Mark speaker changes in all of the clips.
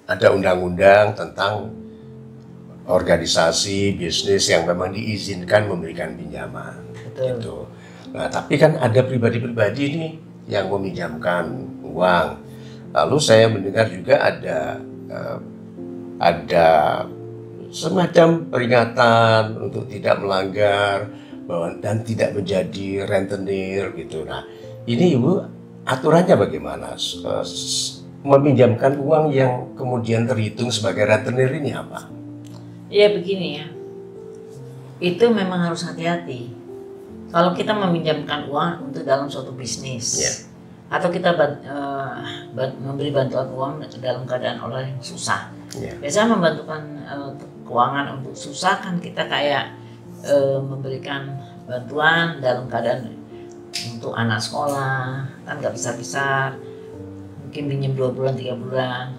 Speaker 1: ada undang-undang tentang organisasi bisnis yang memang diizinkan memberikan pinjaman.
Speaker 2: Betul.
Speaker 1: Gitu. Nah, tapi kan ada pribadi-pribadi nih yang meminjamkan uang. Lalu saya mendengar juga ada semacam peringatan untuk tidak melanggar dan tidak menjadi rentenir gitu. Nah, ini Ibu aturannya bagaimana? Meminjamkan uang yang kemudian terhitung sebagai rentenir ini apa?
Speaker 2: Ya begini ya, itu memang harus hati-hati. Kalau kita meminjamkan uang untuk dalam suatu bisnis, atau kita memberi bantuan uang dalam keadaan orang yang susah. Biasanya membantukan keuangan untuk susah kan kita kayak memberikan bantuan dalam keadaan untuk anak sekolah, kan nggak besar-besar, mungkin pinjam 2 bulan, 3 bulan,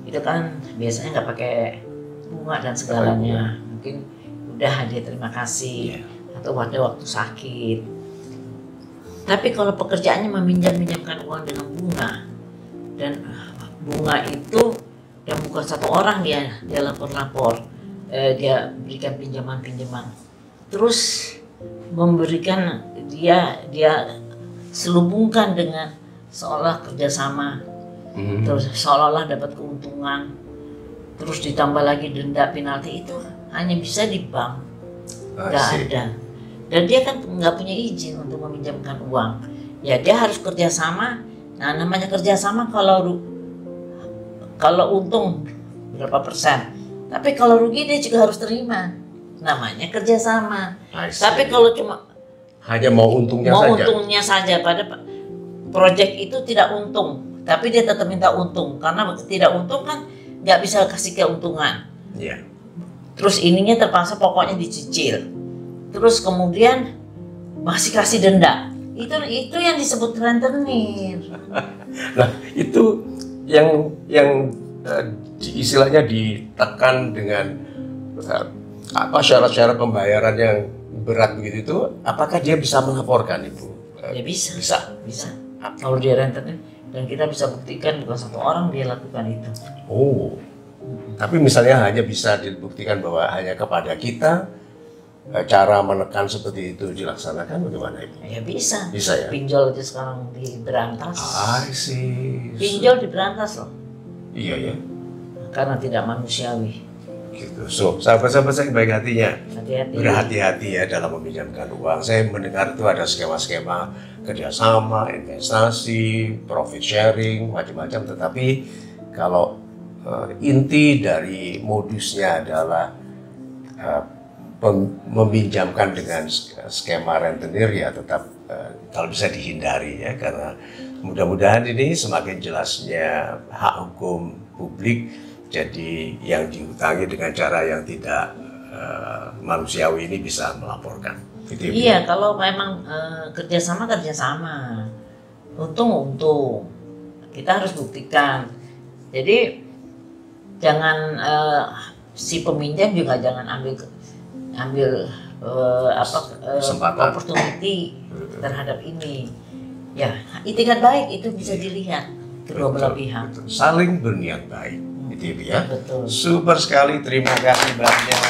Speaker 2: itu kan biasanya nggak pakai bunga dan segalanya, mungkin udah hadiah terima kasih atau pada waktu sakit. Tapi kalau pekerjaannya meminjamkan uang dengan bunga, dan bunga itu yang bukan satu orang dia lapor-lapor, dia berikan pinjaman, terus memberikan dia selubungkan dengan seolah kerjasama, terus seolah-olah dapat keuntungan, terus ditambah lagi denda penalti, itu hanya bisa di bank, nggak ada. Dan dia kan nggak punya izin untuk meminjamkan uang. Ya dia harus kerjasama. Nah namanya kerjasama, kalau untung berapa persen. Tapi kalau rugi dia juga harus terima. Namanya kerjasama. Tapi kalau cuma
Speaker 1: hanya mau untungnya
Speaker 2: saja pada proyek itu tidak untung, tapi dia tetap minta untung karena tidak untung kan nggak bisa kasih keuntungan. Terus ininya terpaksa pokoknya dicicil. Terus kemudian masih kasih denda. Itu yang disebut rentenir.
Speaker 1: Nah, itu yang istilahnya ditekan dengan syarat-syarat pembayaran yang berat begitu itu, apakah dia bisa melaporkan Ibu?
Speaker 2: Ya bisa. Kalau dia rentenir, dan kita bisa buktikan bukan satu orang dia lakukan itu.
Speaker 1: Oh. Tapi misalnya hanya bisa dibuktikan bahwa hanya kepada kita cara menekan seperti itu dilaksanakan, bagaimana Ibu?
Speaker 2: Ya bisa.
Speaker 1: Bisa ya?
Speaker 2: Pinjol aja sekarang diberantas. Pinjol diberantas loh.
Speaker 1: Iya ya.
Speaker 2: Karena tidak manusiawi.
Speaker 1: Gitu. So, sahabat-sahabat saya baik hatinya, berhati-hati ya dalam meminjamkan uang. Saya mendengar itu ada skema-skema kerjasama, investasi, profit sharing, macam-macam. Tetapi kalau inti dari modusnya adalah meminjamkan dengan skema rentenir, ya tetap kalau bisa dihindari ya, karena mudah-mudahan ini semakin jelasnya hak hukum publik, jadi yang diutangi dengan cara yang tidak manusiawi ini bisa melaporkan. Gitu,
Speaker 2: iya, kalau memang kerjasama, untung kita harus buktikan. Jadi jangan si peminjam juga jangan ambil opportunity terhadap ini. Ya, itikat baik itu bisa dilihat kedua belah pihak.
Speaker 1: Saling berniat baik, itu ya.
Speaker 2: Betul.
Speaker 1: Super sekali, terima kasih banyak.